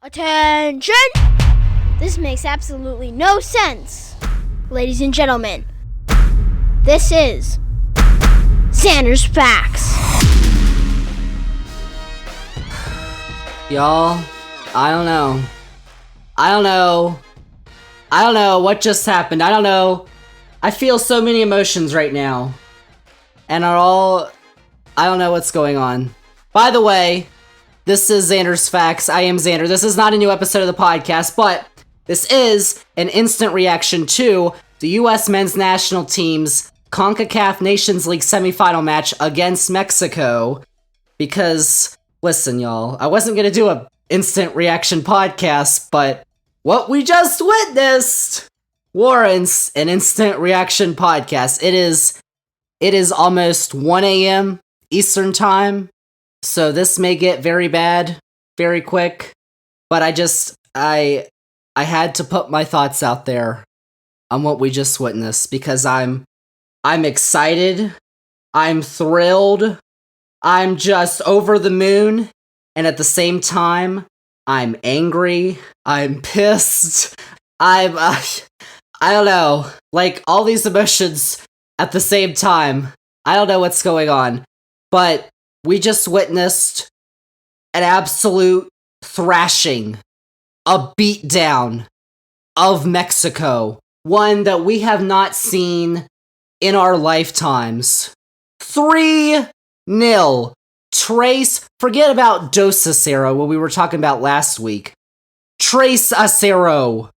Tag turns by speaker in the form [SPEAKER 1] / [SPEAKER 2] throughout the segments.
[SPEAKER 1] Attention! This makes absolutely no sense. Ladies and gentlemen, this is Zander's Facts.
[SPEAKER 2] Y'all, I don't know what just happened. I don't know. I feel so many emotions right now. And I don't know what's going on. By the way, this is Zander's Facts. I am Zander. This is not a new episode of the podcast, but this is an instant reaction to the U.S. men's national team's CONCACAF Nations League semifinal match against Mexico. Because, listen, y'all, I wasn't going to do an instant reaction podcast, but what we just witnessed warrants an instant reaction podcast. It is almost 1 a.m. Eastern time, so this may get very bad very quick, but I had to put my thoughts out there on what we just witnessed because I'm excited, I'm thrilled, I'm just over the moon, and at the same time, I'm angry, I'm pissed, I don't know, like all these emotions at the same time. I don't know what's going on, but we just witnessed an absolute thrashing, a beatdown of Mexico, one that we have not seen in our lifetimes. 3-0. Forget about Dos Acero, what we were talking about last week. Tres Acero.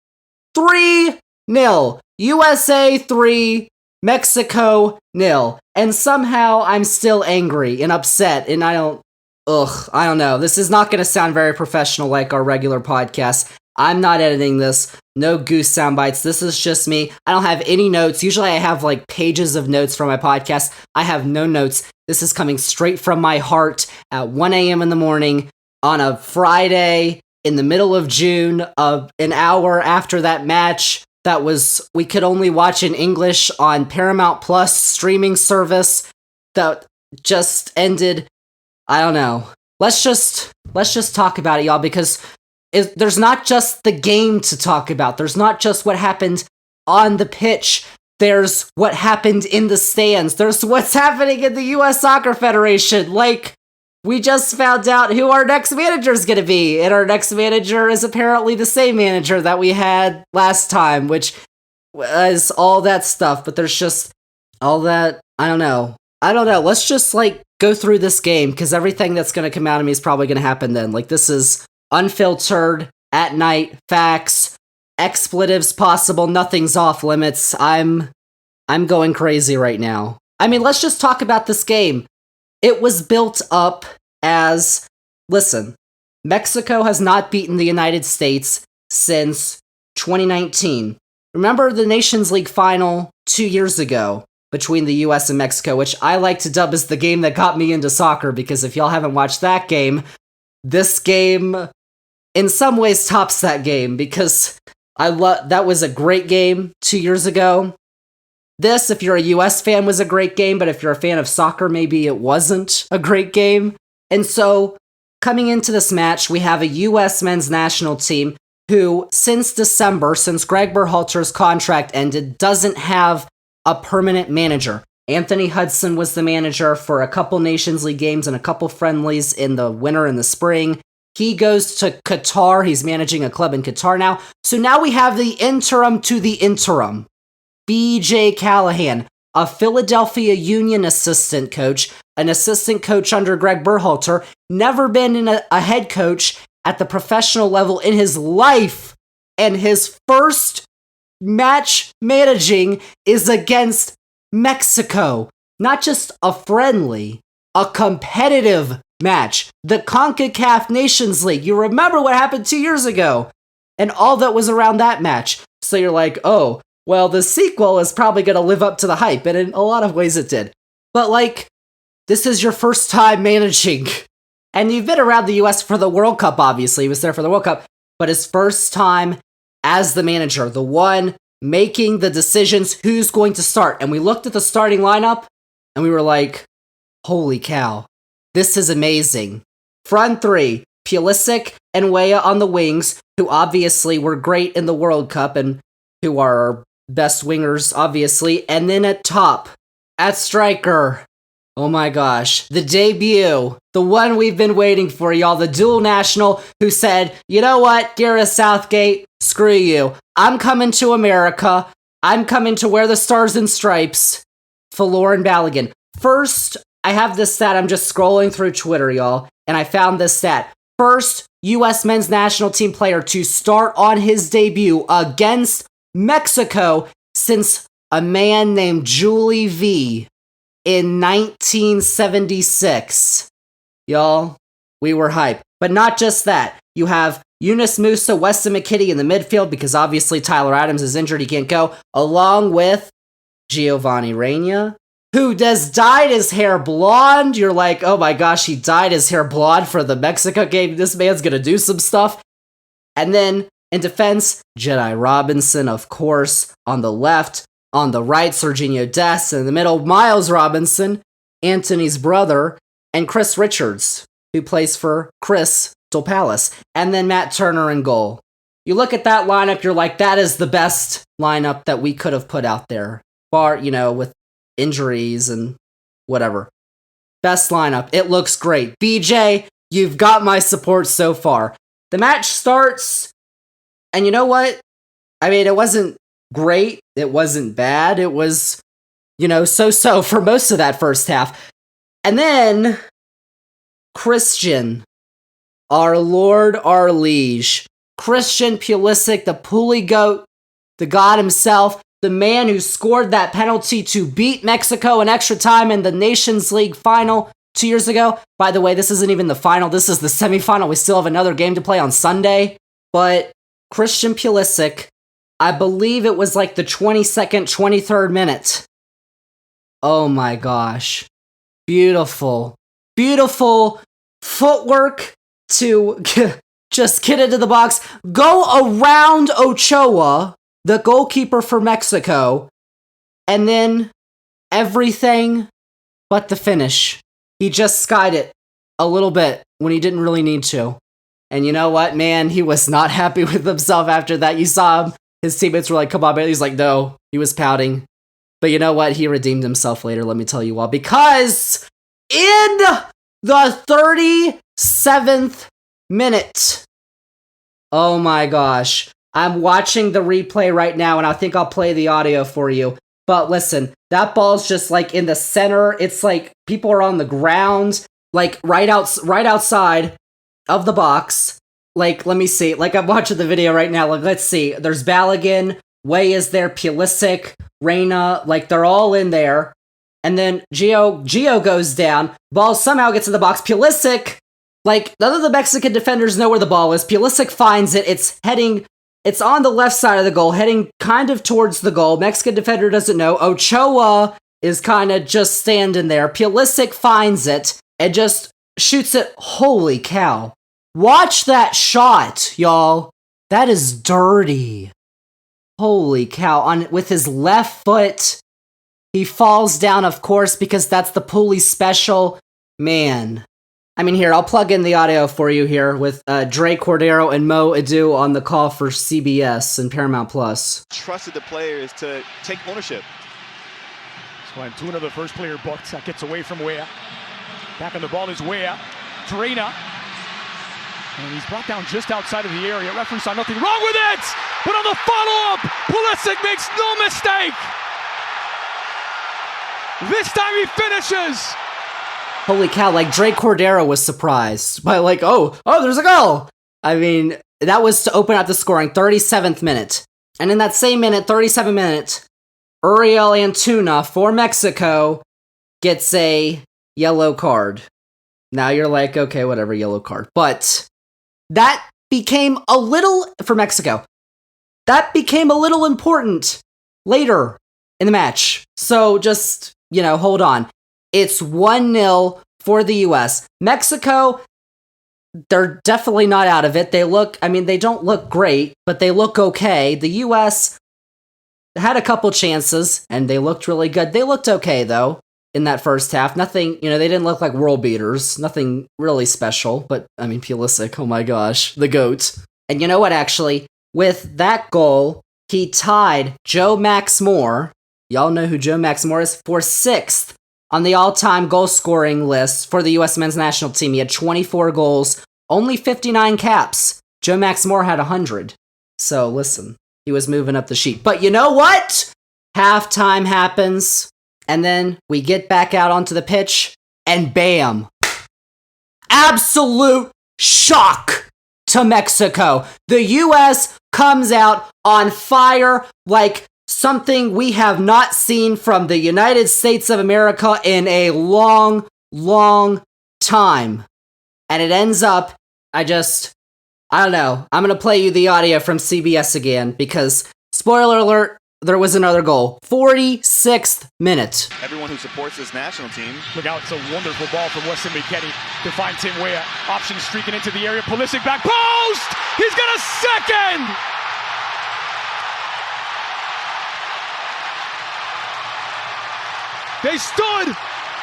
[SPEAKER 2] 3-0. USA 3, Mexico 0. And somehow I'm still angry and upset, and I don't know. This is not going to sound very professional like our regular podcast. I'm not editing this. No goose sound bites. This is just me. I don't have any notes. Usually I have like pages of notes for my podcast. I have no notes. This is coming straight from my heart at 1 a.m. in the morning on a Friday in the middle of June, an hour after that match. We could only watch in English on Paramount Plus streaming service that just ended. I don't know. Let's just talk about it, y'all, because there's not just the game to talk about. There's not just what happened on the pitch. There's what happened in the stands. There's what's happening in the U.S. Soccer Federation. Like, we just found out who our next manager is going to be, and our next manager is apparently the same manager that we had last time, which is all that stuff, but there's just all that, I don't know. Let's just, go through this game, because everything that's going to come out of me is probably going to happen then. This is unfiltered, at night, facts, expletives possible, nothing's off limits. I'm going crazy right now. I mean, let's just talk about this game. It was built up as, listen, Mexico has not beaten the United States since 2019. Remember the Nations League final 2 years ago between the US and Mexico, which I like to dub as the game that got me into soccer, because if y'all haven't watched that game, this game in some ways tops that game, because that was a great game 2 years ago. This, if you're a US fan, was a great game, but if you're a fan of soccer, maybe it wasn't a great game. And so, coming into this match, we have a US men's national team who, since December, since Gregg Berhalter's contract ended, doesn't have a permanent manager. Anthony Hudson was the manager for a couple Nations League games and a couple friendlies in the winter and the spring. He goes to Qatar. He's managing a club in Qatar now. So now we have the interim to the interim. B.J. Callahan, a Philadelphia Union assistant coach, an assistant coach under Gregg Berhalter, never been a head coach at the professional level in his life, and his first match managing is against Mexico. Not just a friendly, a competitive match. The CONCACAF Nations League. You remember what happened 2 years ago, and all that was around that match. So you're like, oh, well, the sequel is probably going to live up to the hype, and in a lot of ways it did. But, this is your first time managing. And you've been around the US for the World Cup, obviously. He was there for the World Cup. But his first time as the manager, the one making the decisions who's going to start. And we looked at the starting lineup, and we were like, holy cow, this is amazing. Front three, Pulisic and Weah on the wings, who obviously were great in the World Cup and who are our best wingers, obviously. And then at top, at striker, oh my gosh, the debut, the one we've been waiting for, y'all, the dual national who said, you know what, Gareth Southgate, screw you. I'm coming to America. I'm coming to wear the stars and stripes for Lauren Balogun. First, I have this stat. I'm just scrolling through Twitter, y'all, and I found this stat. First U.S. men's national team player to start on his debut against Mexico since a man named Julie V in 1976. Y'all, we were hype. But not just that. You have Yunus Musa, Weston McKennie in the midfield because obviously Tyler Adams is injured, he can't go, along with Giovanni Reyna, who just dyed his hair blonde. You're like, oh my gosh, he dyed his hair blonde for the Mexico game. This man's gonna do some stuff. And then in defense, Jedi Robinson, of course, on the left. On the right, Serginho Dest. In the middle, Miles Robinson, Anthony's brother, and Chris Richards, who plays for Crystal Palace. And then Matt Turner in goal. You look at that lineup, you're like, that is the best lineup that we could have put out there. Bar, with injuries and whatever. Best lineup. It looks great. BJ, you've got my support so far. The match starts, and you know what? I mean, it wasn't great. It wasn't bad. It was, so-so for most of that first half. And then, Christian, our Lord, our liege, Christian Pulisic, the pulley goat, the god himself, the man who scored that penalty to beat Mexico in extra time in the Nations League final 2 years ago. By the way, this isn't even the final. This is the semifinal. We still have another game to play on Sunday. But Christian Pulisic, I believe it was like the 22nd, 23rd minute. Oh my gosh. Beautiful. Beautiful footwork to just get into the box. Go around Ochoa, the goalkeeper for Mexico. And then everything but the finish. He just skied it a little bit when he didn't really need to. And you know what, man? He was not happy with himself after that. You saw him. His teammates were like, come on, man. He's like, no. He was pouting. But you know what? He redeemed himself later, let me tell you why. Because in the 37th minute, oh my gosh, I'm watching the replay right now, and I think I'll play the audio for you. But listen, that ball's just like in the center. It's like people are on the ground, like right outside of the box. Like, let me see. Like, I'm watching the video right now. Like, let's see. There's Balogun, Way is there, Pulisic, Reyna. Like, they're all in there. And then Gio goes down. Ball somehow gets in the box. Pulisic, like, none of the Mexican defenders know where the ball is. Pulisic finds it. It's on the left side of the goal, heading kind of towards the goal. Mexican defender doesn't know. Ochoa is kind of just standing there. Pulisic finds it and just shoots it. Holy cow. Watch that shot, y'all. That is dirty. Holy cow. With his left foot, he falls down, of course, because that's the pulley special. Man. I mean, here, I'll plug in the audio for you here with Dre Cordero and Mo Adu on the call for CBS and Paramount Plus.
[SPEAKER 3] Trusted the players to take ownership.
[SPEAKER 4] So Antuna, the first player booked, gets away from Weah. Back on the ball is Weah. Drena. And he's brought down just outside of the area. Reference on nothing wrong with it! But on the follow-up, Pulisic makes no mistake! This time he finishes!
[SPEAKER 2] Holy cow, like Dre Cordero was surprised by like, oh, there's a goal! I mean, that was to open up the scoring, 37th minute. And in that same minute, 37th minute, Uriel Antuna for Mexico gets a yellow card. Now you're like, okay, whatever, yellow card. But that became a little, for Mexico, that became a little important later in the match. So just, hold on. It's 1-0 for the U.S. Mexico, they're definitely not out of it. They don't look great, but they look okay. The U.S. had a couple chances, and they looked really good. They looked okay, though. in that first half. Nothing, they didn't look like world beaters. Nothing really special. But, Pulisic, oh my gosh, the GOAT. And you know what, actually? With that goal, he tied Joe Max Moore. Y'all know who Joe Max Moore is? For 6th on the all-time goal-scoring list for the U.S. men's national team. He had 24 goals, only 59 caps. Joe Max Moore had 100. So, listen, he was moving up the sheet. But you know what? Halftime happens, and then we get back out onto the pitch, and bam! Absolute shock to Mexico. The U.S. comes out on fire like something we have not seen from the United States of America in a long, long time. And it ends up, I don't know. I'm going to play you the audio from CBS again because, spoiler alert, there was another goal. 46th minute.
[SPEAKER 3] Everyone who supports this national team.
[SPEAKER 4] Look out, it's a wonderful ball from Weston McKennie to find Tim Weah. Option streaking into the area. Pulisic back post! He's got a second! They stood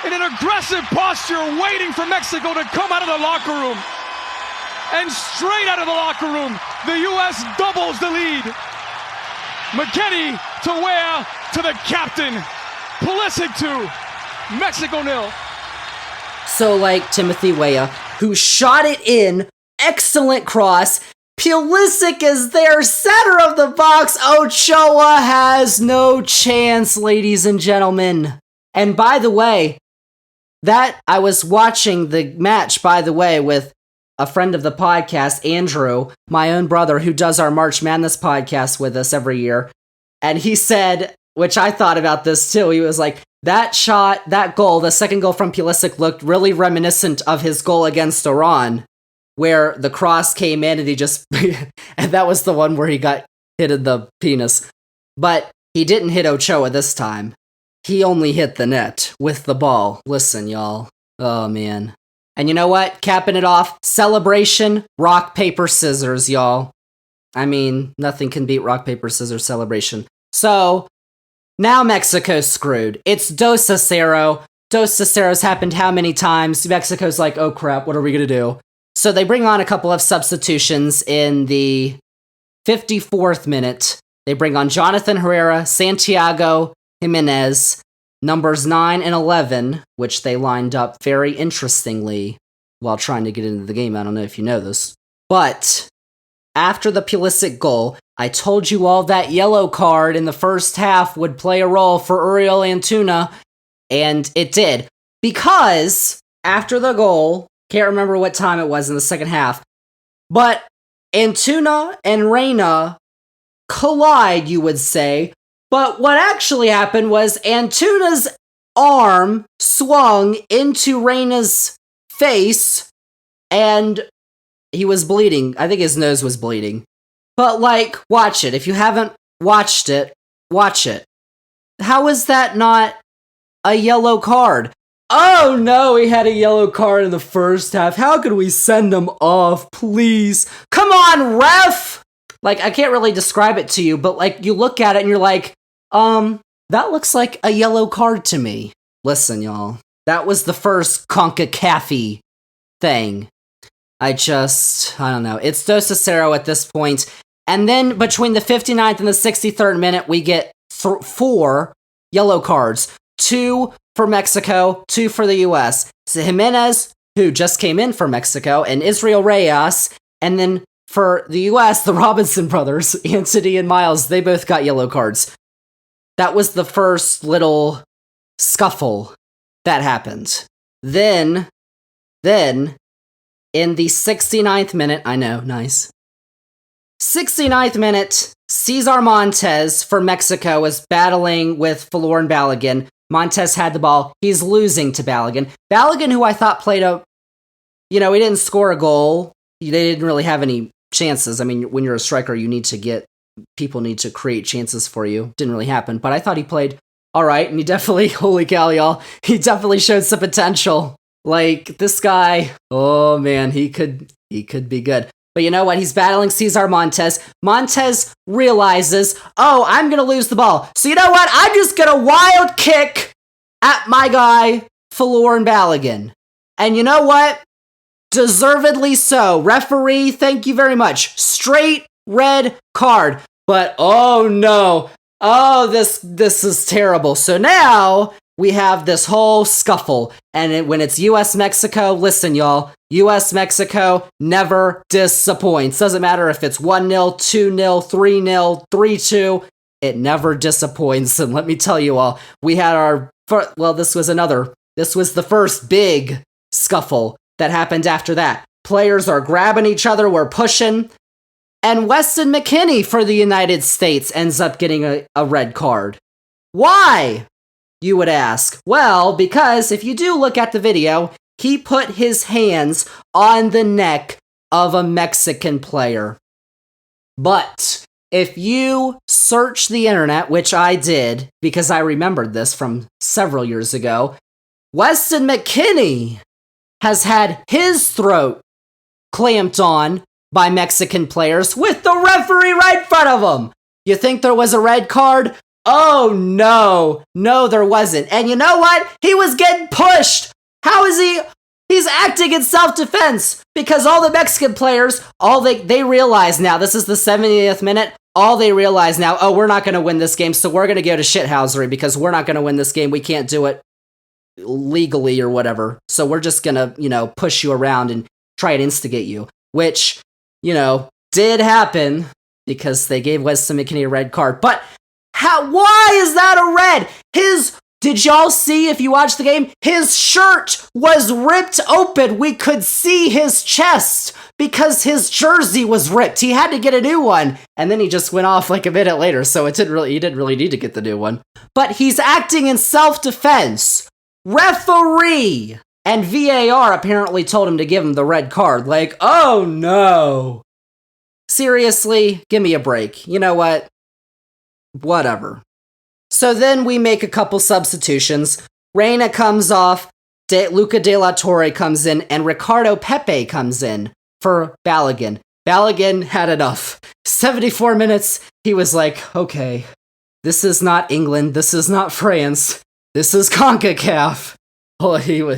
[SPEAKER 4] in an aggressive posture waiting for Mexico to come out of the locker room. And straight out of the locker room, the U.S. doubles the lead. McKennie to Weah to the captain. Pulisic 2, Mexico 0.
[SPEAKER 2] So like Timothy Weah, who shot it in, excellent cross. Pulisic is there, center of the box. Ochoa has no chance, ladies and gentlemen. And by the way, I was watching the match, by the way, with a friend of the podcast, Andrew, my own brother, who does our March Madness podcast with us every year. And he said, which I thought about this too, he was like, that goal, the second goal from Pulisic looked really reminiscent of his goal against Iran, where the cross came in and he just, and that was the one where he got hit in the penis. But he didn't hit Ochoa this time. He only hit the net with the ball. Listen, y'all. Oh, man. And you know what? Capping it off, celebration, rock, paper, scissors, y'all. Nothing can beat rock, paper, scissors celebration. So, now Mexico's screwed. It's 2-0. 2-0's happened how many times? Mexico's like, oh crap, what are we gonna do? So they bring on a couple of substitutions in the 54th minute. They bring on Jonathan Herrera, Santiago Jimenez, numbers 9 and 11, which they lined up very interestingly while trying to get into the game. I don't know if you know this. But after the Pulisic goal, I told you all that yellow card in the first half would play a role for Uriel Antuna, and it did. Because after the goal, can't remember what time it was in the second half, but Antuna and Reyna collide, you would say. But what actually happened was Antuna's arm swung into Reyna's face, and he was bleeding. I think his nose was bleeding. But, watch it. If you haven't watched it, watch it. How is that not a yellow card? Oh no, he had a yellow card in the first half. How could we send him off, please? Come on, ref! I can't really describe it to you, but, you look at it and you're like, that looks like a yellow card to me. Listen, y'all. That was the first CONCACAF thing. I don't know. It's 2-0 at this point. And then between the 59th and the 63rd minute, we get 4 yellow cards. 2 for Mexico, 2 for the U.S. So Jimenez, who just came in for Mexico, and Israel Reyes. And then for the U.S., the Robinson brothers, Anthony and Miles, they both got yellow cards. That was the first little scuffle that happened. Then, in the 69th minute, I know, nice. 69th minute, Cesar Montes for Mexico is battling with Folarin Balogun. Montes had the ball. He's losing to Balogun. Balogun, who I thought played he didn't score a goal. They didn't really have any chances. When you're a striker, people need to create chances for you. Didn't really happen, but I thought he played all right, and he definitely, holy cow, y'all, he definitely showed some potential. This guy, oh man, he could be good. But you know what? He's battling Cesar Montes. Montes realizes, oh, I'm going to lose the ball. So you know what? I'm just going to wild kick at my guy, Faloran Balogun. And you know what? Deservedly so. Referee, thank you very much. Straight red card. But oh no. Oh, this is terrible. So now we have this whole scuffle. And when it's US-Mexico, listen, y'all. US-Mexico never disappoints. Doesn't matter if it's 1-0, 2-0, 3-0, 3-2. It never disappoints. And let me tell you all, we had this was the first big scuffle that happened after that. Players are grabbing each other, we're pushing. And Weston McKennie for the United States ends up getting a red card. Why? You would ask. Well, because if you do look at the video, he put his hands on the neck of a Mexican player. But if you search the internet, which I did because I remembered this from several years ago, Weston McKennie has had his throat clamped on by Mexican players with the referee right in front of him. You think there was a red card? Oh no, there wasn't. And you know what? He was getting pushed. How is he? He's acting in self-defense because all the Mexican players, they realize now, this is the 70th minute, all they realize now, oh, we're not going to win this game, so we're going to go to shithousery because we're not going to win this game. We can't do it legally or whatever. So we're just going to, push you around and try and instigate you, which, did happen because they gave Weston McKennie a red card. But why is that a red? Did y'all see, if you watched the game, his shirt was ripped open. We could see his chest because his jersey was ripped. He had to get a new one, and then he just went off like a minute later, so he didn't really need to get the new one. But he's acting in self-defense. Referee! And VAR apparently told him to give him the red card. Like, oh no. Seriously, give me a break. You know what? Whatever. So then we make a couple substitutions. Reina comes off, Luca De La Torre comes in, and Ricardo Pepi comes in for Balogun. Balogun had enough. 74 minutes, he was like, okay, this is not England, this is not France, this is CONCACAF. Oh,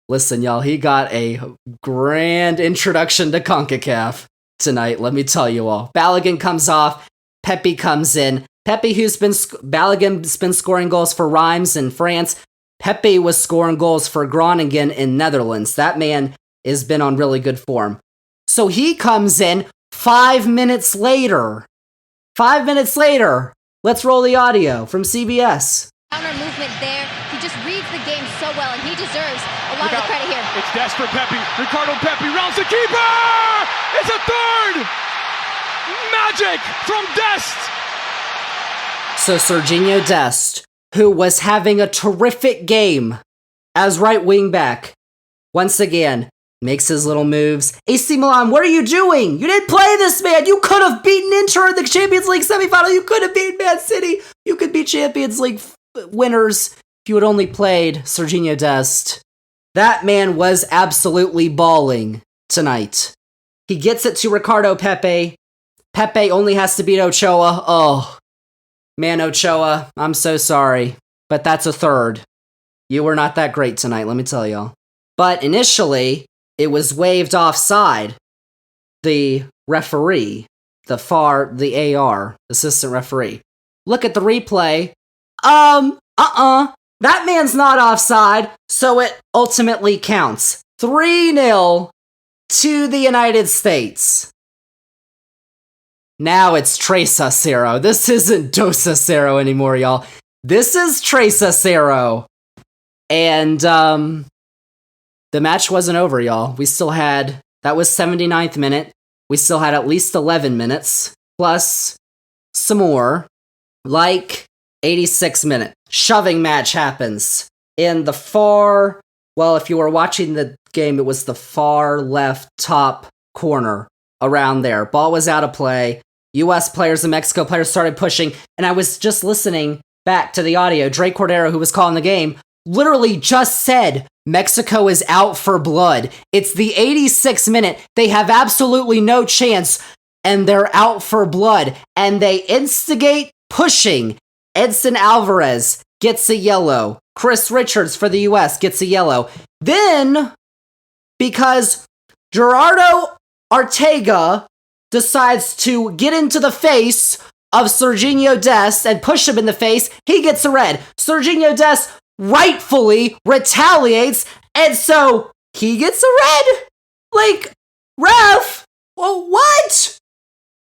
[SPEAKER 2] listen, y'all, he got a grand introduction to CONCACAF tonight, let me tell you all. Balogun comes off, Pepi comes in. Pepi, Balogun's been scoring goals for Reims in France. Pepi was scoring goals for Groningen in Netherlands. That man has been on really good form. So he comes in 5 minutes later. 5 minutes later. Let's roll the audio from CBS.
[SPEAKER 5] Counter movement there. He just reads the game so well, and he deserves a lot of the credit here.
[SPEAKER 4] It's Dest for Pepi. Ricardo Pepi rounds the keeper! It's a third! Magic from Dest!
[SPEAKER 2] So Serginho Dest, who was having a terrific game as right wing back, once again makes his little moves. AC Milan, what are you doing? You didn't play this, man. You could have beaten Inter in the Champions League semifinal. You could have beaten Man City. You could be Champions League winners if you had only played Serginho Dest. That man was absolutely balling tonight. He gets it to Ricardo Pepi. Pepi only has to beat Ochoa. Oh, man, Ochoa, I'm so sorry, but that's a third. You were not that great tonight, let me tell y'all. But initially, it was waved offside. The referee, the AR, assistant referee. Look at the replay. That man's not offside, so it ultimately counts. 3-0 to the United States. Now it's 3-0. This isn't 2-0 anymore, y'all. This is 3-0. And, the match wasn't over, y'all. We still had, that was 79th minute. We still had at least 11 minutes, plus some more. Like, 86th minute. Shoving match happens. In the far, well, if you were watching the game, it was the far left top corner. Around there. Ball was out of play. US players and Mexico players started pushing, and I was just listening back to the audio. Drake Cordero, who was calling the game, literally just said, Mexico is out for blood. It's the 86th minute. They have absolutely no chance, and they're out for blood. And they instigate pushing. Edson Alvarez gets a yellow. Chris Richards for the US gets a yellow. Then, because Gerardo Ortega decides to get into the face of Serginho Dest and push him in the face, he gets a red. Serginho Dest rightfully retaliates, and so he gets a red? Like, ref? Well, what?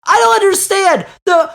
[SPEAKER 2] I don't understand. The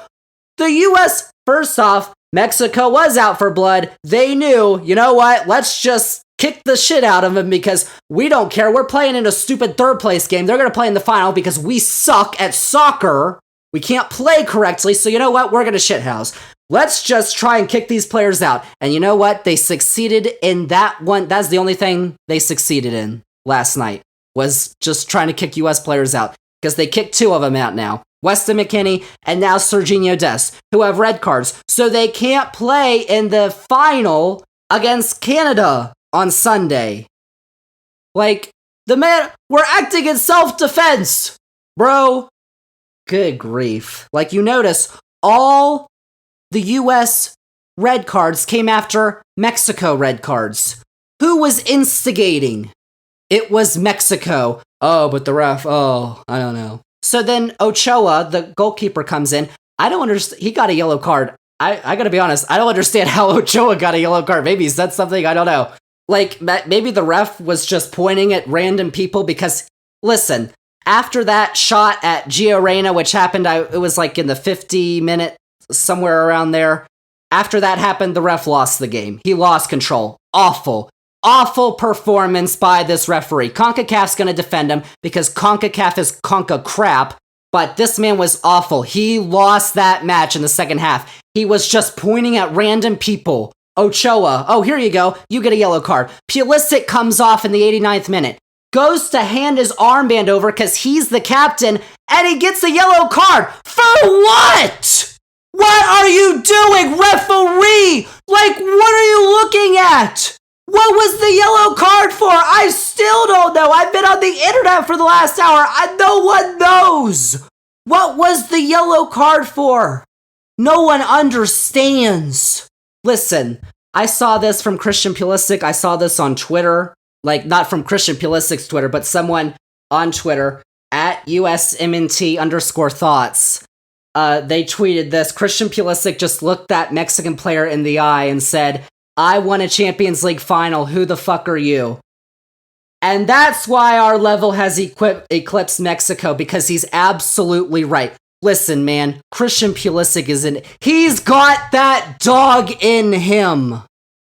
[SPEAKER 2] US, first off, Mexico was out for blood. They knew, you know what, let's just kick the shit out of them because we don't care. We're playing in a stupid third place game. They're going to play in the final because we suck at soccer. We can't play correctly, so you know what, we're going to shithouse. Let's just try and kick these players out. And you know what, they succeeded in that one. That's the only thing they succeeded in last night, was just trying to kick US players out. Because they kicked 2 of them out now. Weston McKennie and now Serginho Dest, who have red cards. So they can't play in the final against Canada on Sunday. Like, we're acting in self-defense, bro. Good grief. Like, you notice, all the US red cards came after Mexico red cards. Who was instigating? It was Mexico. Oh, but the ref, I don't know. So then Ochoa, the goalkeeper, comes in. I don't understand. He got a yellow card. I gotta be honest, I don't understand how Ochoa got a yellow card. Maybe he said something, I don't know. Like, maybe the ref was just pointing at random people because, listen, after that shot at Gio Reyna, which happened, it was like in the 50-minute, somewhere around there. After that happened, the ref lost the game. He lost control. Awful performance by this referee. CONCACAF's gonna defend him because CONCACAF is crap, but this man was awful. He lost that match in the second half. He was just pointing at random people. Ochoa, oh, here you go. You get a yellow card. Pulisic comes off in the 89th minute. Goes to hand his armband over because he's the captain, and he gets a yellow card. For what? What are you doing, referee? Like, what are you looking at? What was the yellow card for? I still don't know. I've been on the internet for the last hour. No one knows. What was the yellow card for? No one understands. Listen, I saw this from Christian Pulisic. I saw this on Twitter. Like, not from Christian Pulisic's Twitter, but someone on Twitter at USMNT_thoughts. They tweeted this. Christian Pulisic just looked that Mexican player in the eye and said, I won a Champions League final. Who the fuck are you? And that's why our level has eclipsed Mexico, because he's absolutely right. Listen, man, Christian Pulisic he's got that dog in him.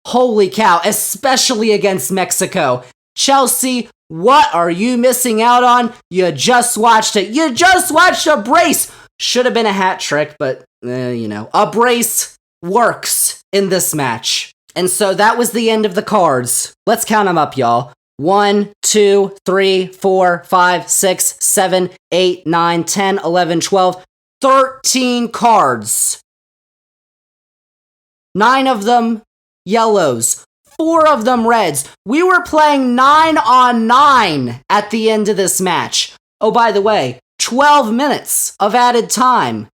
[SPEAKER 2] Holy cow, especially against Mexico. Chelsea, what are you missing out on? You just watched it. You just watched a brace. Should have been a hat trick, but, a brace works in this match. And so that was the end of the cards. Let's count them up, y'all. 1, 2, 3, 4, 5, 6, 7, 8, 9, 10, 11, 12, 13 cards. 9 of them yellows, 4 of them reds. We were playing 9-on-9 at the end of this match. Oh, by the way, 12 minutes of added time.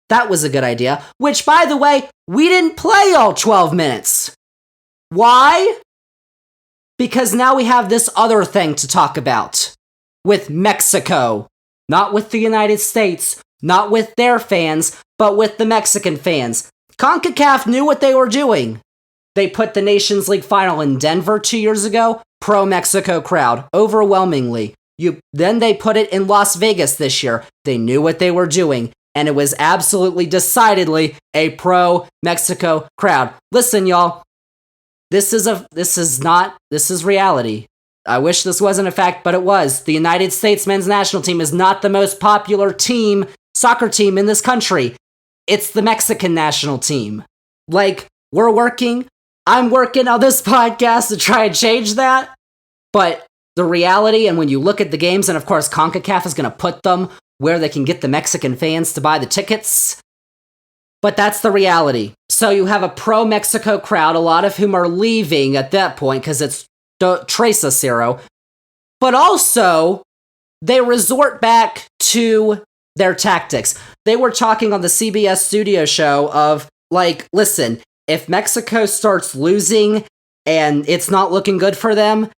[SPEAKER 2] That was a good idea. Which, by the way, we didn't play all 12 minutes. Why? Because now we have this other thing to talk about. With Mexico. Not with the United States. Not with their fans, but with the Mexican fans. CONCACAF knew what they were doing. They put the Nations League final in Denver 2 years ago. Pro-Mexico crowd. Overwhelmingly. Then they put it in Las Vegas this year. They knew what they were doing. And it was absolutely decidedly a pro-Mexico crowd. Listen, y'all. This is reality. I wish this wasn't a fact, but it was. The United States men's national team is not the most popular soccer team in this country. It's the Mexican national team. Like, I'm working on this podcast to try and change that. But the reality, and when you look at the games, and of course CONCACAF is going to put them where they can get the Mexican fans to buy the tickets. But that's the reality. So you have a pro-Mexico crowd, a lot of whom are leaving at that point because it's Tres a Cero. But also, they resort back to their tactics. They were talking on the CBS studio show of, like, listen, if Mexico starts losing and it's not looking good for them,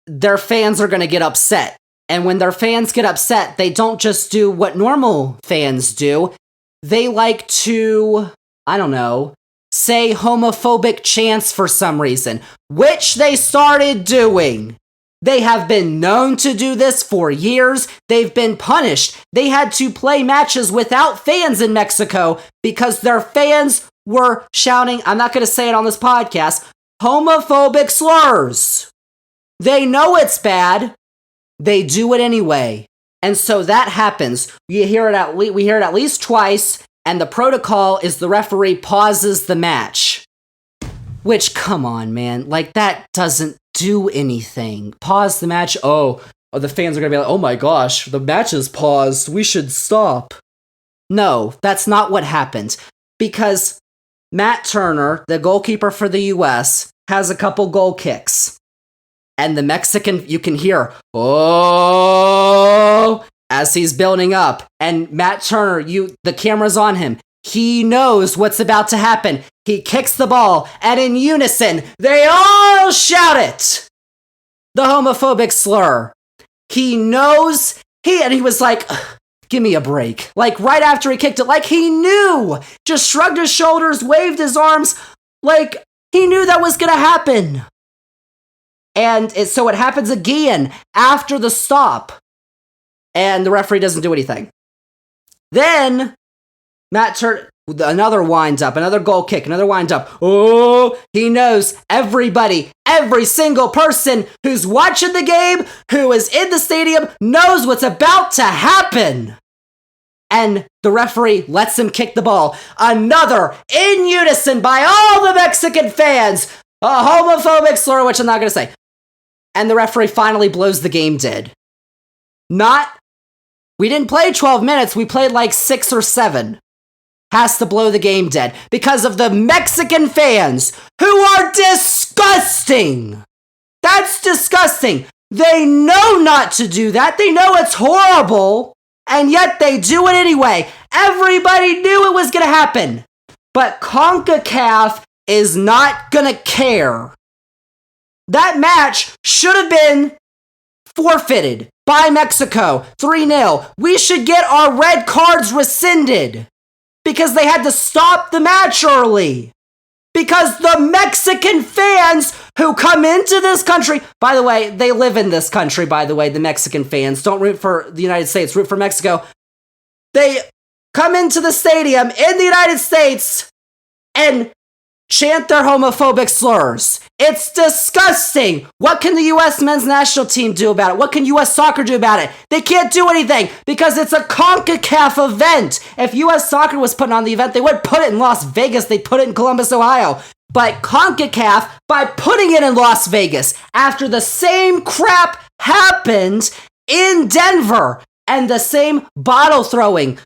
[SPEAKER 2] their fans are going to get upset. And when their fans get upset, they don't just do what normal fans do. They like to, I don't know, say homophobic chants for some reason, which they started doing. They have been known to do this for years. They've been punished. They had to play matches without fans in Mexico because their fans were shouting, I'm not going to say it on this podcast, homophobic slurs. They know it's bad. They do it anyway. And so that happens. We hear it at least twice, and the protocol is the referee pauses the match. Which, come on, man. Like, that doesn't do anything. Pause the match. Oh, the fans are going to be like, oh my gosh, the match is paused. We should stop. No, that's not what happened. Because Matt Turner, the goalkeeper for the US, has a couple goal kicks. And the Mexican, you can hear, oh, as he's building up. And Matt Turner, the camera's on him. He knows what's about to happen. He kicks the ball, and in unison, they all shout it. The homophobic slur. He knows, he was like, give me a break. Like, right after he kicked it, like he knew. Just shrugged his shoulders, waved his arms, like he knew that was gonna happen. And so it happens again after the stop. And the referee doesn't do anything. Then, Matt Turner, another wind up, another goal kick, another wind up. Oh, he knows everybody, every single person who's watching the game, who is in the stadium, knows what's about to happen. And the referee lets him kick the ball. Another, in unison by all the Mexican fans, a homophobic slur, which I'm not going to say. And the referee finally blows the game dead. We didn't play 12 minutes, we played like 6 or 7. Has to blow the game dead because of the Mexican fans who are disgusting. That's disgusting. They know not to do that. They know it's horrible, and yet they do it anyway. Everybody knew it was going to happen. But CONCACAF is not going to care. That match should have been forfeited by Mexico, 3-0. We should get our red cards rescinded because they had to stop the match early. Because the Mexican fans who come into this country, by the way, they live in this country, by the way, the Mexican fans. Don't root for the United States, root for Mexico. They come into the stadium in the United States and chant their homophobic slurs. It's disgusting. What can the U.S. men's national team do about it? What can U.S. soccer do about it? They can't do anything because it's a CONCACAF event. If U.S. soccer was putting on the event, they would put it in Las Vegas. They'd put it in Columbus, Ohio. But CONCACAF, by putting it in Las Vegas, after the same crap happened in Denver, and the same bottle throwing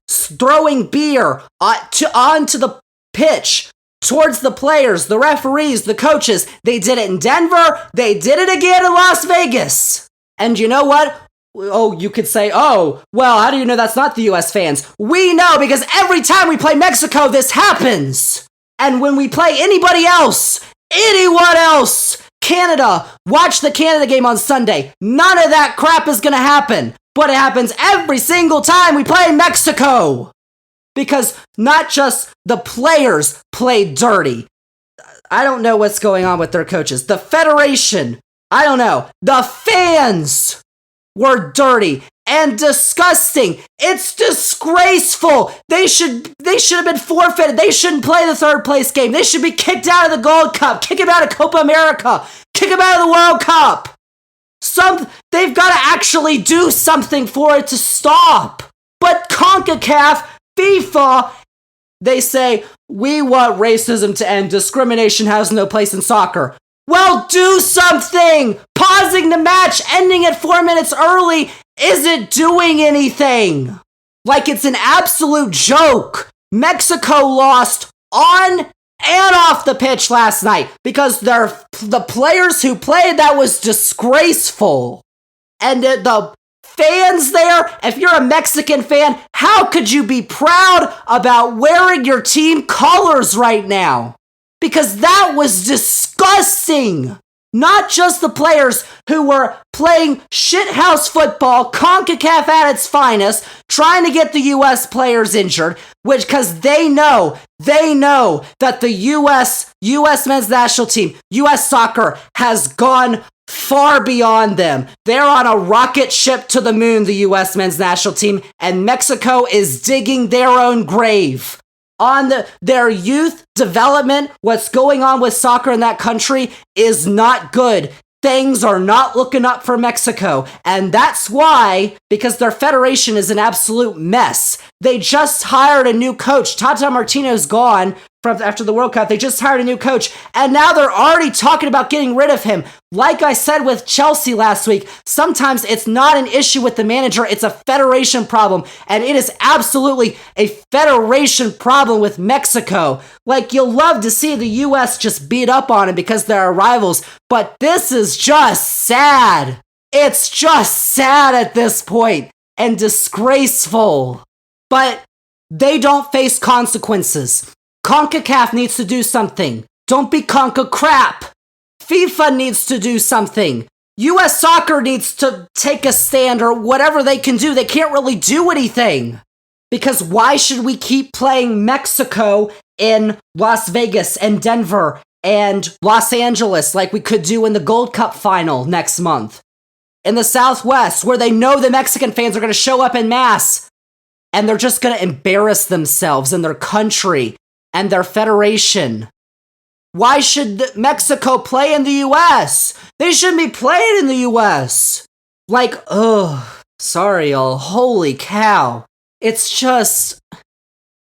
[SPEAKER 2] beer onto the pitch, towards the players, the referees, the coaches. They did it in Denver. They did it again in Las Vegas. And you know what? Oh, you could say, oh, well, how do you know that's not the U.S. fans? We know because every time we play Mexico, this happens. And when we play anybody else, anyone else, Canada, watch the Canada game on Sunday. None of that crap is going to happen. But it happens every single time we play Mexico. Because not just the players play dirty. I don't know what's going on with their coaches. The federation, I don't know. The fans were dirty and disgusting. It's disgraceful. They should have been forfeited. They shouldn't play the third place game. They should be kicked out of the Gold Cup. Kick them out of Copa America. Kick them out of the World Cup. They've got to actually do something for it to stop. But CONCACAF, FIFA, they say, we want racism to end. Discrimination has no place in soccer. Well, do something! Pausing the match, ending it 4 minutes early, isn't doing anything. Like it's an absolute joke. Mexico lost on and off the pitch last night because the players who played, that was disgraceful. And the fans there, if you're a Mexican fan, how could you be proud about wearing your team colors right now? because that was disgusting. Not just the players who were playing shithouse football, CONCACAF at its finest, trying to get the U.S. players injured, which, because they know that the U.S. men's national team, U.S. soccer, has gone far beyond them. They're on a rocket ship to the moon, the U.S. men's national team, and Mexico is digging their own grave. On their youth development, what's going on with soccer in that country is not good. Things are not looking up for Mexico. And that's why, because their federation is an absolute mess. They just hired a new coach. Tata Martino's gone after the World Cup. They just hired a new coach. And now they're already talking about getting rid of him. Like I said with Chelsea last week, sometimes it's not an issue with the manager. It's a federation problem. And it is absolutely a federation problem with Mexico. Like, you'll love to see the U.S. just beat up on him because they're our rivals. But this is just sad. It's just sad at this point and disgraceful. But they don't face consequences. CONCACAF needs to do something. Don't be Conca crap. FIFA needs to do something. US soccer needs to take a stand or whatever they can do. They can't really do anything. Because why should we keep playing Mexico in Las Vegas and Denver and Los Angeles like we could do in the Gold Cup final next month? In the Southwest, where they know the Mexican fans are going to show up en masse and they're just going to embarrass themselves and their country and their federation. Why should Mexico play in the U.S.? They shouldn't be playing in the U.S. Like, sorry, y'all. Holy cow. It's just,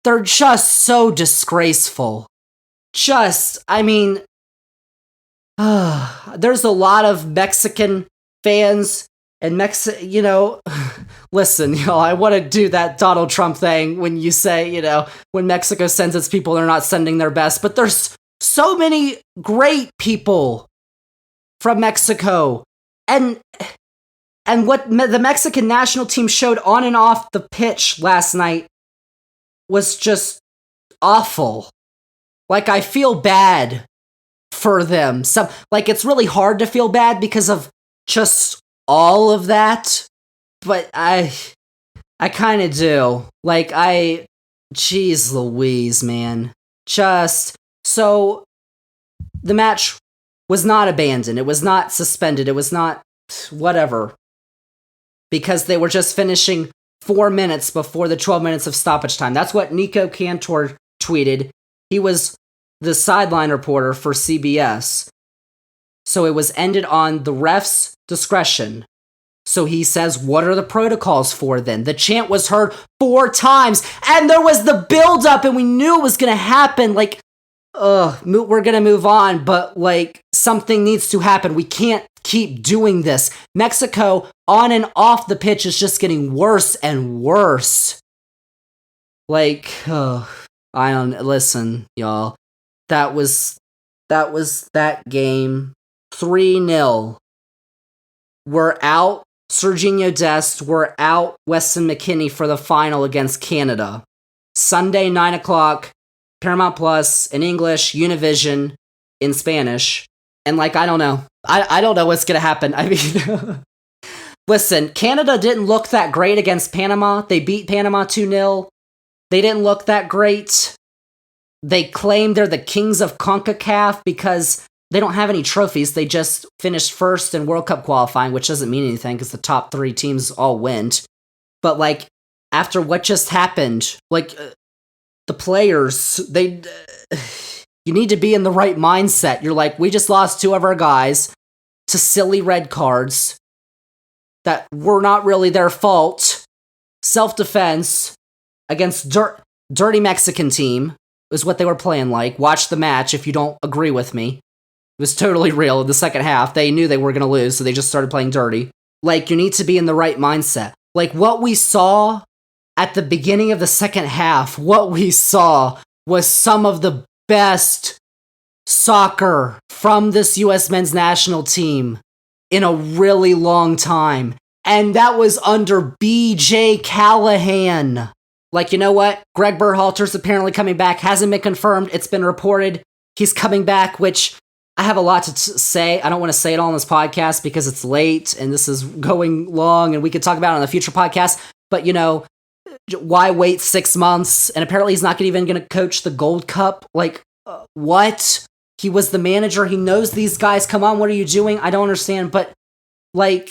[SPEAKER 2] they're just so disgraceful. There's a lot of Mexican fans and listen, I want to do that Donald Trump thing when you say, when Mexico sends its people, they're not sending their best. But there's so many great people from Mexico. And what the Mexican national team showed on and off the pitch last night was just awful. Like, I feel bad for them. It's really hard to feel bad because of just all of that. But I kind of do. Jeez Louise, man. So, the match was not abandoned. It was not suspended. It was not whatever. Because they were just finishing 4 minutes before the 12 minutes of stoppage time. That's what Nico Cantor tweeted. He was the sideline reporter for CBS. So it was ended on the ref's discretion. So he says, what are the protocols for then? The chant was heard 4 times, and there was the build-up, and we knew it was going to happen. We're going to move on, but, something needs to happen. We can't keep doing this. Mexico, on and off the pitch, is just getting worse and worse. Listen, y'all. That was that game. 3-0. We're out Serginho Dest. We're out Weston McKennie for the final against Canada. Sunday, 9 o'clock, Paramount Plus, in English, Univision, in Spanish. And, I don't know. I don't know what's going to happen. I mean, listen, Canada didn't look that great against Panama. They beat Panama 2-0. They didn't look that great. They claim they're the kings of CONCACAF because they don't have any trophies. They just finished first in World Cup qualifying, which doesn't mean anything because the top 3 teams all went. But, after what just happened, the players, you need to be in the right mindset. You're we just lost 2 of our guys to silly red cards that were not really their fault. Self-defense against dirty Mexican team is what they were playing like. Watch the match if you don't agree with me. It was totally real in the second half. They knew they were going to lose, so they just started playing dirty. You need to be in the right mindset. What we saw at the beginning of the second half, what we saw was some of the best soccer from this U.S. men's national team in a really long time. And that was under B.J. Callahan. You know what? Gregg Berhalter's apparently coming back. Hasn't been confirmed. It's been reported. he's coming back, which I have a lot to say. I don't want to say it all on this podcast because it's late and this is going long and we could talk about it on a future podcast. But, why wait 6 months? And apparently he's not even going to coach the Gold Cup. Like, what? He was the manager. He knows these guys. Come on, what are you doing? I don't understand. But, I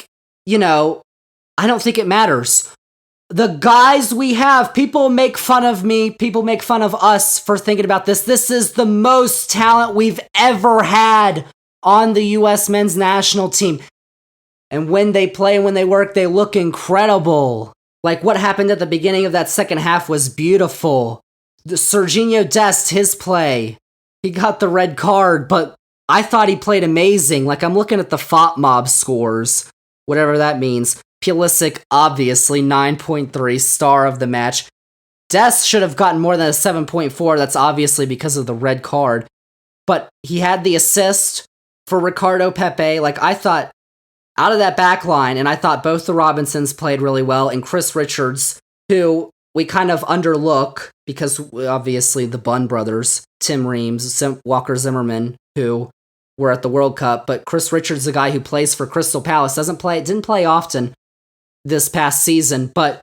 [SPEAKER 2] don't think it matters. The guys we have, people make fun of me, people make fun of us for thinking about this. This is the most talent we've ever had on the U.S. men's national team. And when they play and when they work, they look incredible. Like what happened at the beginning of that second half was beautiful. The Serginho Dest, his play, he got the red card, but I thought he played amazing. Like I'm looking at the FOTMob scores, whatever that means. Pulisic, obviously, 9.3, star of the match. Dest should have gotten more than a 7.4. That's obviously because of the red card. But he had the assist for Ricardo Pepe. Like, I thought, out of that back line, and I thought both the Robinsons played really well, and Chris Richards, who we kind of underlook, because obviously the Bunn brothers, Tim Reams, Walker Zimmerman, who were at the World Cup, but Chris Richards, the guy who plays for Crystal Palace, didn't play often this past season, but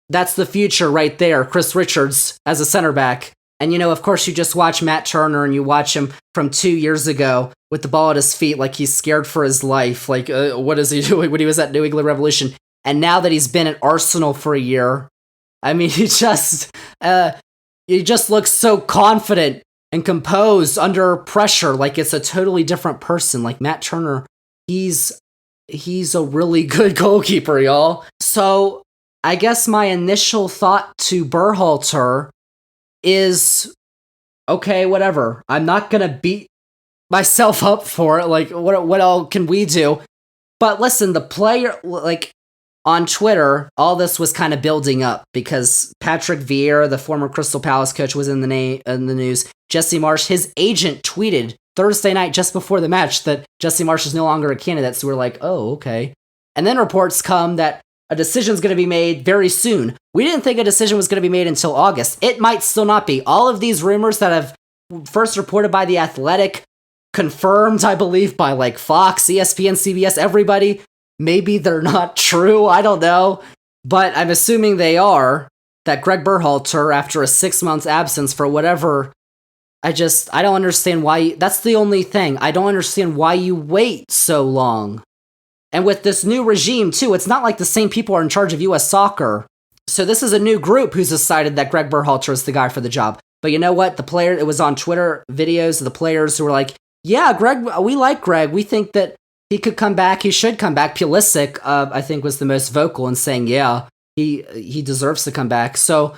[SPEAKER 2] that's the future right there. Chris Richards as a center back. And of course you just watch Matt Turner and you watch him from 2 years ago with the ball at his feet like he's scared for his life. Like, what is he doing when he was at New England Revolution? And now that he's been at Arsenal for a year, I mean, he just looks so confident and composed under pressure. Like it's a totally different person. Like Matt Turner, he's a really good goalkeeper, y'all. So I guess my initial thought to Berhalter is, okay, whatever. I'm not going to beat myself up for it. Like, what all can we do? But listen, the player, like, on Twitter, all this was kind of building up because Patrick Vieira, the former Crystal Palace coach, was in the news. Jesse Marsch, his agent, tweeted Thursday night, just before the match, that Jesse Marsch is no longer a candidate, so we're like, oh, okay. And then reports come that a decision's going to be made very soon. We didn't think a decision was going to be made until August. It might still not be. All of these rumors that have first reported by The Athletic, confirmed, I believe, by like Fox, ESPN, CBS, everybody, maybe they're not true, I don't know. But I'm assuming they are, that Gregg Berhalter, after a 6 months absence for whatever, I don't understand why. That's the only thing. I don't understand why you wait so long. And with this new regime, too, it's not like the same people are in charge of U.S. soccer. So this is a new group who's decided that Gregg Berhalter is the guy for the job. But you know what? It was on Twitter videos of the players who were like, yeah, Gregg, we like Gregg. We think that he could come back. He should come back. Pulisic, I think, was the most vocal in saying, yeah, he deserves to come back. So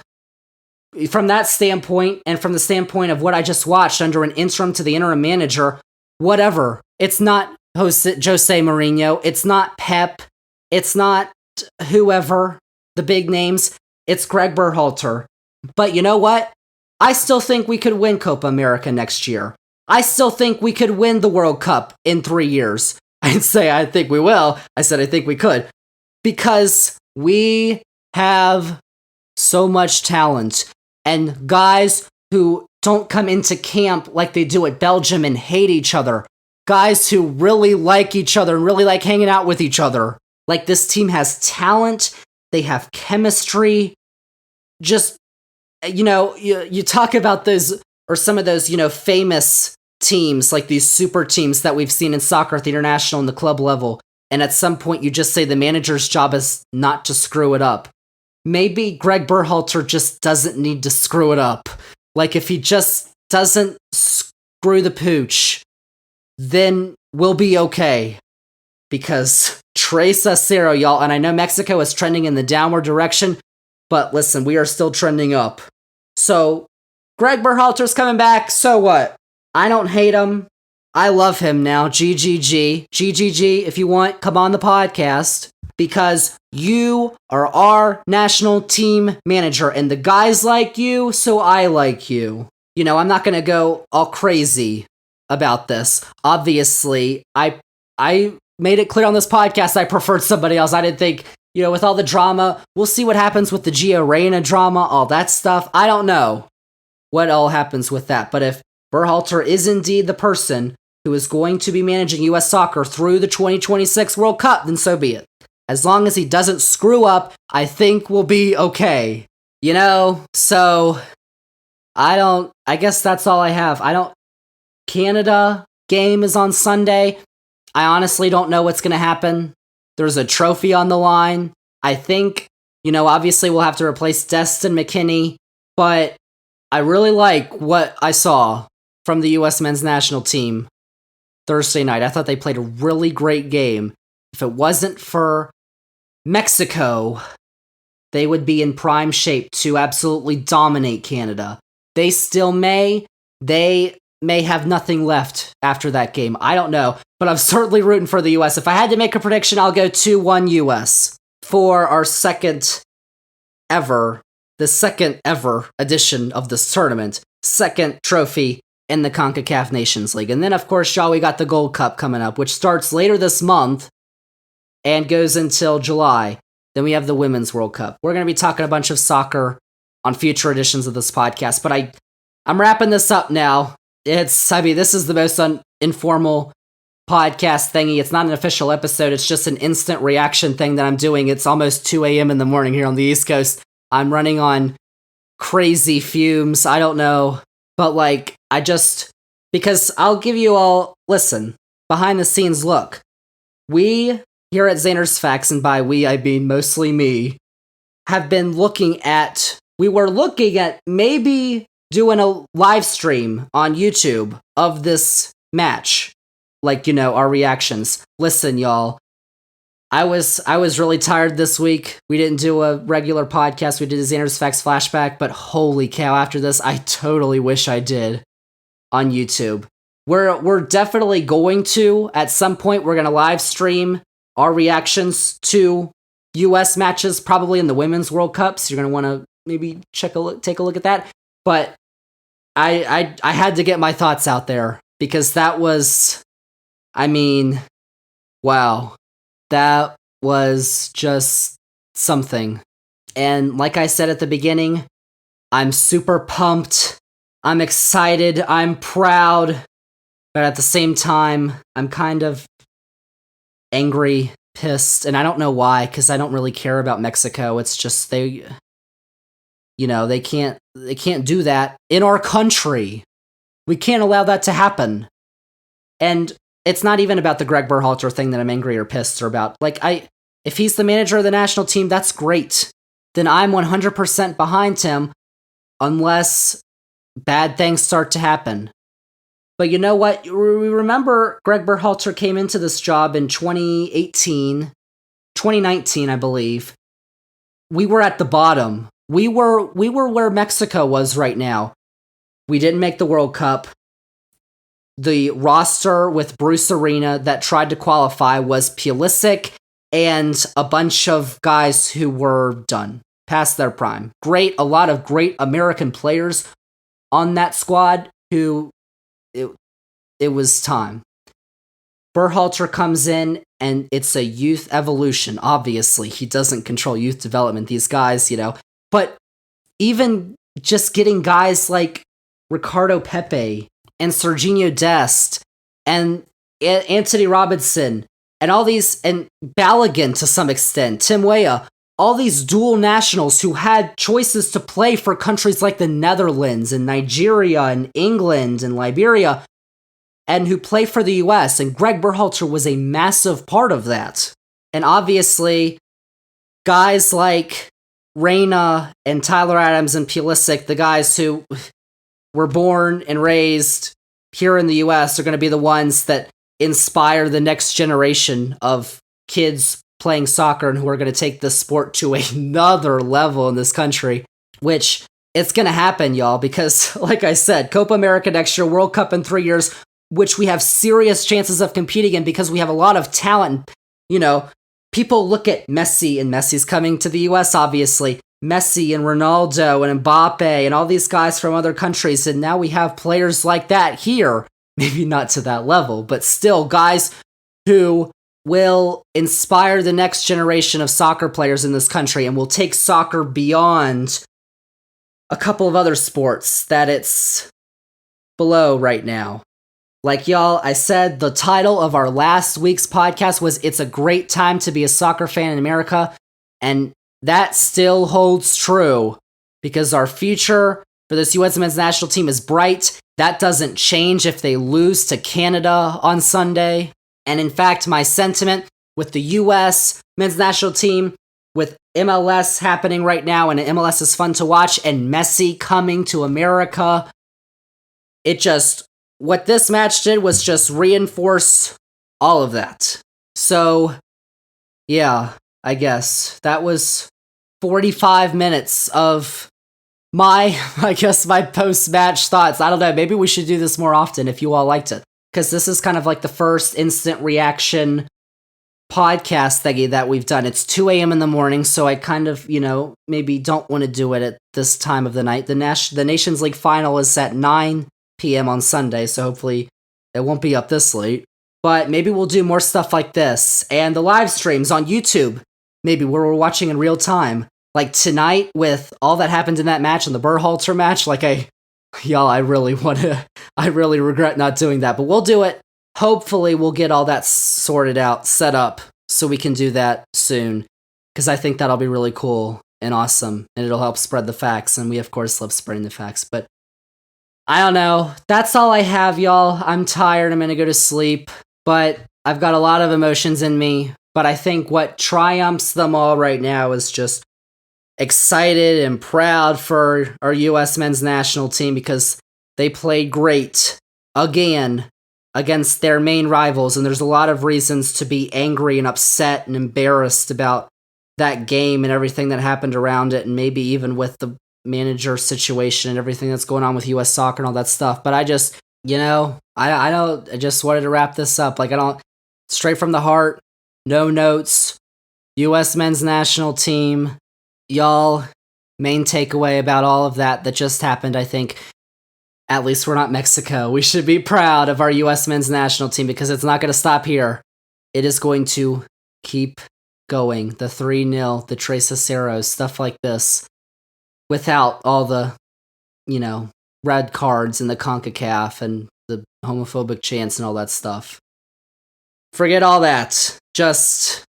[SPEAKER 2] from that standpoint, and from the standpoint of what I just watched under an interim to the interim manager, whatever. It's not Jose Mourinho. It's not Pep. It's not whoever, the big names. It's Gregg Berhalter. But you know what? I still think we could win Copa America next year. I still think we could win the World Cup in 3 years. I didn't say I think we will. I said I think we could. Because we have so much talent. And guys who don't come into camp like they do at Belgium and hate each other. Guys who really like each other and really like hanging out with each other. Like, this team has talent. They have chemistry. Just, you talk about those, or some of those, famous teams, like these super teams that we've seen in soccer at the international and the club level. And at some point you just say the manager's job is not to screw it up. Maybe Gregg Berhalter just doesn't need to screw it up. Like, if he just doesn't screw the pooch, then we'll be okay. Because Tres a 0, y'all, and I know Mexico is trending in the downward direction, but listen, we are still trending up. So, Gregg Berhalter's coming back, so what? I don't hate him. I love him now. GGG. GGG, if you want, come on the podcast. Because you are our national team manager, and the guys like you, so I like you. I'm not going to go all crazy about this. Obviously, I made it clear on this podcast I preferred somebody else. I didn't think, with all the drama, we'll see what happens with the Gio Reyna drama, all that stuff. I don't know what all happens with that. But if Berhalter is indeed the person who is going to be managing U.S. soccer through the 2026 World Cup, then so be it. As long as he doesn't screw up, I think we'll be okay. So I guess that's all I have. Canada game is on Sunday. I honestly don't know what's going to happen. There's a trophy on the line. I think, obviously we'll have to replace Destin McKinney, but I really like what I saw from the U.S. men's national team Thursday night. I thought they played a really great game. If it wasn't for Mexico, they would be in prime shape to absolutely dominate Canada. They still may. They may have nothing left after that game. I don't know, but I'm certainly rooting for the U.S. If I had to make a prediction, I'll go 2-1 U.S. for our second ever edition of this tournament. Second trophy in the CONCACAF Nations League. And then, of course, y'all, we got the Gold Cup coming up, which starts later this month and goes until July. Then we have the Women's World Cup. We're going to be talking a bunch of soccer on future editions of this podcast, but I'm wrapping this up now. This is the most informal podcast thingy. It's not an official episode. It's just an instant reaction thing that I'm doing. It's almost 2 a.m. in the morning here on the East Coast. I'm running on crazy fumes. I don't know. But because I'll give you all, listen, behind the scenes look. We here at Zander's Facts, and by we I mean mostly me, we were looking at maybe doing a live stream on YouTube of this match. Our reactions. Listen, y'all. I was really tired this week. We didn't do a regular podcast. We did a Zander's Facts flashback, but holy cow, after this, I totally wish I did on YouTube. We're definitely going to, at some point, we're going to live stream our reactions to US matches, probably in the Women's World Cup, so you're going to want to maybe take a look at that. But I had to get my thoughts out there, because that was, wow. That was just something. And like I said at the beginning, I'm super pumped. I'm excited. I'm proud. But at the same time, I'm kind of angry, pissed. And I don't know why, because I don't really care about Mexico. It's just they can't do that in our country. We can't allow that to happen. And it's not even about the Gregg Berhalter thing that I'm angry or pissed or about. If he's the manager of the national team, that's great. Then I'm 100% behind him, unless bad things start to happen. But you know what? We remember Gregg Berhalter came into this job in 2019, I believe. We were at the bottom. We were where Mexico was right now. We didn't make the World Cup. The roster with Bruce Arena that tried to qualify was Pulisic and a bunch of guys who were done, past their prime. A lot of great American players on that squad who it was time. Berhalter comes in and it's a youth evolution. Obviously, he doesn't control youth development, these guys, But even just getting guys like Ricardo Pepe and Serginho Dest, and Anthony Robinson, and all these, and Balogun to some extent, Tim Weah, all these dual nationals who had choices to play for countries like the Netherlands, and Nigeria, and England, and Liberia, and who play for the US, and Gregg Berhalter was a massive part of that. And obviously, guys like Reyna, and Tyler Adams, and Pulisic, the guys who were born and raised here in the US, are going to be the ones that inspire the next generation of kids playing soccer and who are going to take the sport to another level in this country, which it's going to happen, y'all, because like I said, Copa America next year, World Cup in 3 years, which we have serious chances of competing in because we have a lot of talent. People look at Messi, and Messi's coming to the US, obviously. Messi and Ronaldo and Mbappe and all these guys from other countries, and now we have players like that here. Maybe not to that level, but still guys who will inspire the next generation of soccer players in this country and will take soccer beyond a couple of other sports that it's below right now. Like y'all, I said the title of our last week's podcast was It's a Great Time to Be a Soccer Fan in America, and that still holds true because our future for this U.S. men's national team is bright. That doesn't change if they lose to Canada on Sunday. And in fact, my sentiment with the U.S. men's national team, with MLS happening right now, and MLS is fun to watch, and Messi coming to America, what this match did was just reinforce all of that. So, yeah, I guess that was 45 minutes of my post-match thoughts. I don't know, maybe we should do this more often if you all liked it. Because this is kind of like the first instant reaction podcast thingy that we've done. It's 2 a.m. in the morning, so I kind of, maybe don't want to do it at this time of the night. The Nations League final is at 9 p.m. on Sunday, so hopefully it won't be up this late. But maybe we'll do more stuff like this. And the live streams on YouTube, maybe where we're watching in real time. Like tonight with all that happened in that match and the Berhalter match, I really regret not doing that. But we'll do it. Hopefully we'll get all that sorted out, set up, so we can do that soon. Because I think that'll be really cool and awesome. And it'll help spread the facts. And we, of course, love spreading the facts. But I don't know. That's all I have, y'all. I'm tired. I'm going to go to sleep. But I've got a lot of emotions in me. But I think what triumphs them all right now is just excited and proud for our U.S. men's national team because they played great again against their main rivals. And there's a lot of reasons to be angry and upset and embarrassed about that game and everything that happened around it. And maybe even with the manager situation and everything that's going on with U.S. soccer and all that stuff. But I just, I just wanted to wrap this up. Straight from the heart, no notes, U.S. men's national team. Y'all, main takeaway about all of that just happened, I think, at least we're not Mexico. We should be proud of our U.S. men's national team because it's not going to stop here. It is going to keep going. The 3-0, the Tres Aceros, stuff like this. Without all the, red cards and the CONCACAF and the homophobic chants and all that stuff. Forget all that. Just,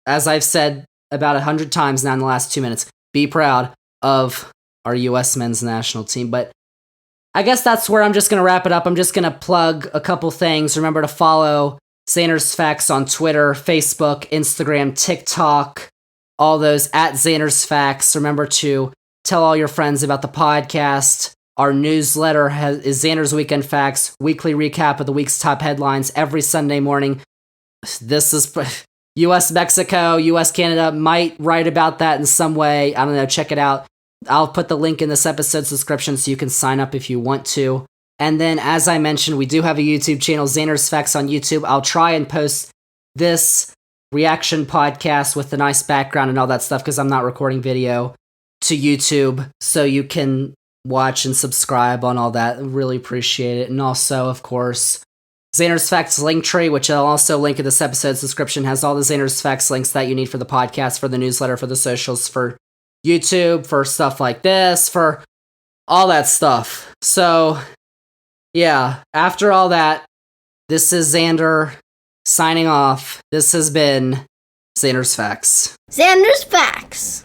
[SPEAKER 2] as I've said about 100 times now in the last 2 minutes, be proud of our U.S. men's national team. But I guess that's where I'm just going to wrap it up. I'm just going to plug a couple things. Remember to follow Zander's Facts on Twitter, Facebook, Instagram, TikTok, all those at Zander's Facts. Remember to tell all your friends about the podcast. Our newsletter is Zander's Weekend Facts, weekly recap of the week's top headlines every Sunday morning. This is U.S. Mexico, U.S. Canada, might write about that in some way. I don't know, check it out. I'll put the link in this episode's description so you can sign up if you want to. And then, as I mentioned, we do have a YouTube channel, Zander's Facts on YouTube. I'll try and post this reaction podcast with a nice background and all that stuff because I'm not recording video to YouTube, so you can watch and subscribe on all that. Really appreciate it. And also, of course, Zander's Facts Linktree, which I'll also link in this episode's description, has all the Zander's Facts links that you need for the podcast, for the newsletter, for the socials, for YouTube, for stuff like this, for all that stuff. So, yeah, after all that, this is Zander signing off. This has been Zander's Facts.
[SPEAKER 1] Zander's Facts.